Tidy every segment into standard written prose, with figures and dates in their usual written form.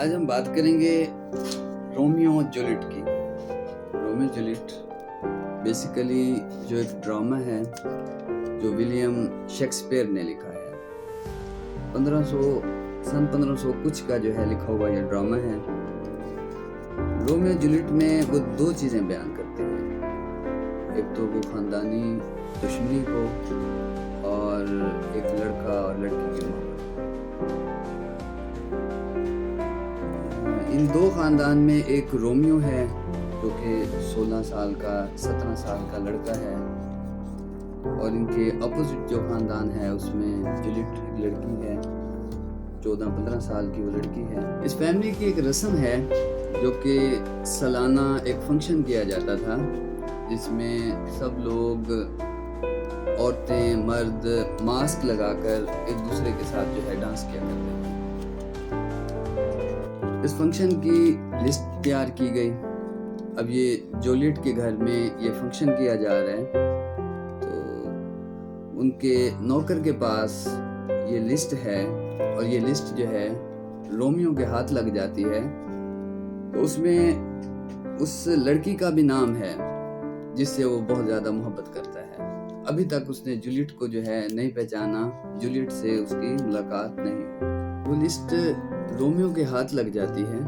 आज हम बात करेंगे रोमियो जूलियट की। रोमियो जूलियट बेसिकली जो एक ड्रामा है जो विलियम शेक्सपियर ने लिखा है। 1500 कुछ का जो है लिखा हुआ ये ड्रामा है। रोमियो जूलियट में वो दो चीज़ें बयान करते हैं, एक तो वो ख़ानदानी दुश्मनी को और एक लड़का और लड़की की मोहब्बत। इन दो ख़ानदान में एक रोमियो है जो कि 16 साल का 17 साल का लड़का है, और इनके अपोजिट जो ख़ानदान है उसमें जूलियट एक लड़की है, 14-15 साल की वो लड़की है। इस फैमिली की एक रस्म है जो कि सालाना एक फंक्शन किया जाता था जिसमें सब लोग, औरतें मर्द मास्क लगाकर एक दूसरे के साथ जो है डांस किया करते थे। इस फंक्शन की लिस्ट तैयार की गई। अब ये जूलियट के घर में ये फंक्शन किया जा रहा है, तो उनके नौकर के पास ये लिस्ट है और ये लिस्ट जो है रोमियो के हाथ लग जाती है। तो उसमें उस लड़की का भी नाम है जिससे वो बहुत ज़्यादा मोहब्बत करता है। अभी तक उसने जूलियट को जो है नहीं पहचाना, जूलियट से उसकी मुलाकात नहीं हुई। वो लिस्ट रोमियो के हाथ लग जाती है,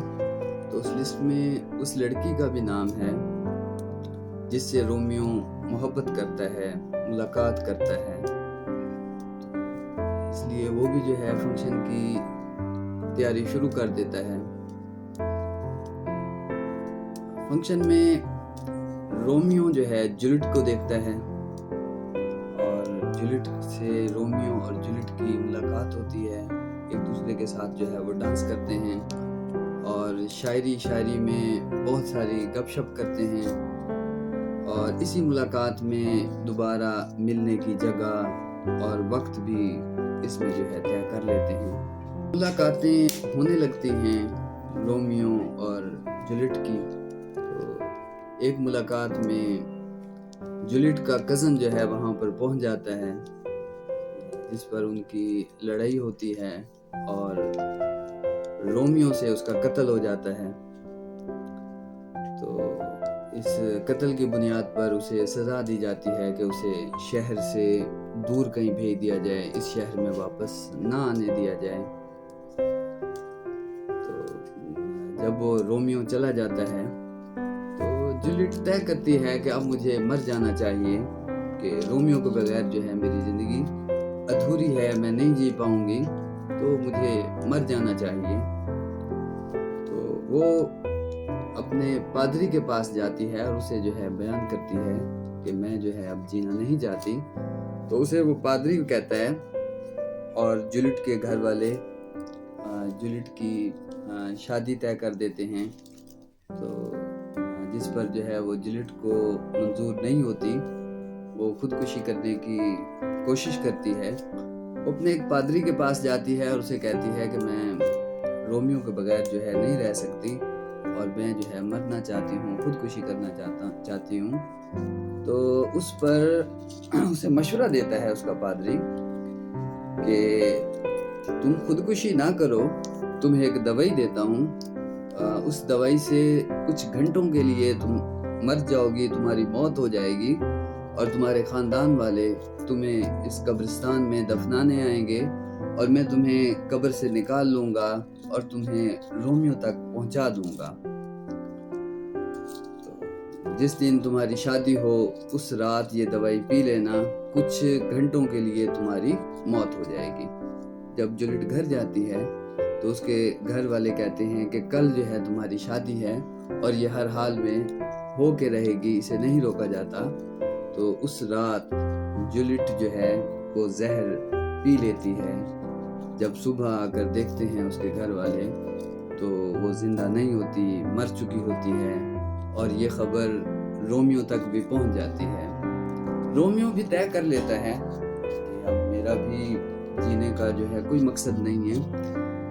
तो उस लिस्ट में उस लड़की का भी नाम है जिससे रोमियो मोहब्बत करता है, मुलाकात करता है। इसलिए वो भी जो है फंक्शन की तैयारी शुरू कर देता है। फंक्शन में रोमियो जो है जूलियट को देखता है और जूलियट से रोमियो और जूलियट की मुलाकात होती है। एक दूसरे के साथ जो है वो डांस करते हैं और शायरी में बहुत सारी गपशप करते हैं, और इसी मुलाकात में दोबारा मिलने की जगह और वक्त भी इसमें जो है तय कर लेते हैं। मुलाकातें होने लगती हैं रोमियो और जूलियट की। तो एक मुलाकात में जूलियट का कज़न जो है वहाँ पर पहुँच जाता है, जिस पर उनकी लड़ाई होती है और रोमियो से उसका कत्ल हो जाता है। तो इस कत्ल की बुनियाद पर उसे सज़ा दी जाती है कि उसे शहर से दूर कहीं भेज दिया जाए, इस शहर में वापस ना आने दिया जाए। तो जब वो रोमियो चला जाता है तो जूलियट तय करती है कि अब मुझे मर जाना चाहिए, कि रोमियो के बगैर जो है मेरी ज़िंदगी अधूरी है, मैं नहीं जी पाऊंगी, तो मुझे मर जाना चाहिए। तो वो अपने पादरी के पास जाती है और उसे जो है बयान करती है कि मैं जो है अब जीना नहीं चाहती। तो उसे वो पादरी को कहता है, और जूलियट के घर वाले जूलियट की शादी तय कर देते हैं। तो जिस पर जो है वो जूलियट को मंजूर नहीं होती, वो खुदकुशी करने की कोशिश करती है। वो अपने एक पादरी के पास जाती है और उसे कहती है कि मैं रोमियो के बगैर जो है नहीं रह सकती और मैं जो है मरना चाहती हूँ, खुदकुशी करना चाहती हूँ। तो उस पर उसे मशवरा देता है उसका पादरी कि तुम खुदकुशी ना करो, तुम्हें एक दवाई देता हूँ, उस दवाई से कुछ घंटों के लिए तुम मर जाओगी, तुम्हारी मौत हो जाएगी और तुम्हारे ख़ानदान वाले तुम्हें इस कब्रिस्तान में दफनाने आएंगे और मैं तुम्हें कब्र से निकाल लूँगा और तुम्हें रोमियो तक पहुँचा दूँगा। तो जिस दिन तुम्हारी शादी हो उस रात ये दवाई पी लेना, कुछ घंटों के लिए तुम्हारी मौत हो जाएगी। जब जूलियट घर जाती है तो उसके घर वाले कहते हैं कि कल जो है तुम्हारी शादी है और ये हर हाल में हो के रहेगी, इसे नहीं रोका जाता। तो उस रात जूलियट जो है वो जहर पी लेती है। जब सुबह आकर देखते हैं उसके घर वाले तो वो ज़िंदा नहीं होती, मर चुकी होती है, और ये ख़बर रोमियो तक भी पहुंच जाती है। रोमियो भी तय कर लेता है कि अब मेरा भी जीने का जो है कोई मकसद नहीं है,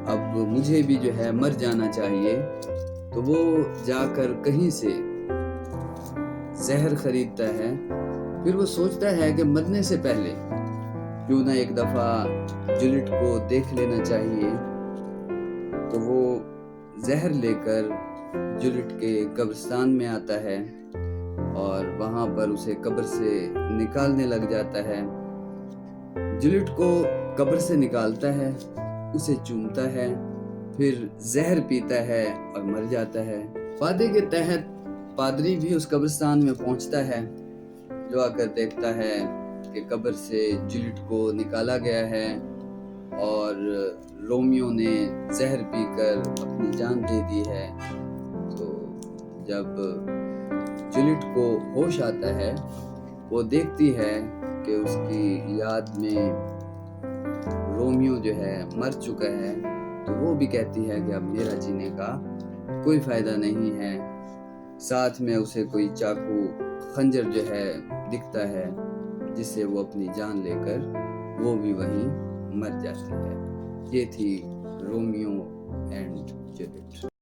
अब मुझे भी जो है मर जाना चाहिए। तो वो जाकर कहीं से जहर खरीदता है। फिर वो सोचता है कि मरने से पहले क्यों ना एक दफ़ा जूलियट को देख लेना चाहिए। तो वो زہر لے کر جولیٹ کے قبرستان میں آتا ہے اور وہاں پر اسے قبر سے نکالنے لگ جاتا ہے۔ جولیٹ کو قبر سے نکالتا ہے، اسے چومتا ہے، پھر زہر پیتا ہے اور مر جاتا ہے۔ وعدے کے تحت پادری بھی اس قبرستان میں پہنچتا ہے، جو آ کر دیکھتا ہے کہ قبر سے جولیٹ کو نکالا گیا ہے اور رومیو نے زہر پی کر اپنی جان دے دی ہے۔ تو جب جولیٹ کو ہوش آتا ہے، وہ دیکھتی ہے کہ اس کی یاد میں رومیو جو ہے مر چکا ہے، تو وہ بھی کہتی ہے کہ اب میرا جینے کا کوئی فائدہ نہیں ہے۔ ساتھ میں اسے کوئی چاقو خنجر جو ہے دکھتا ہے، جس سے وہ اپنی جان لے کر وہ بھی وہیں مر جاتی ہے۔ یہ تھی رومیو اینڈ جولیٹ۔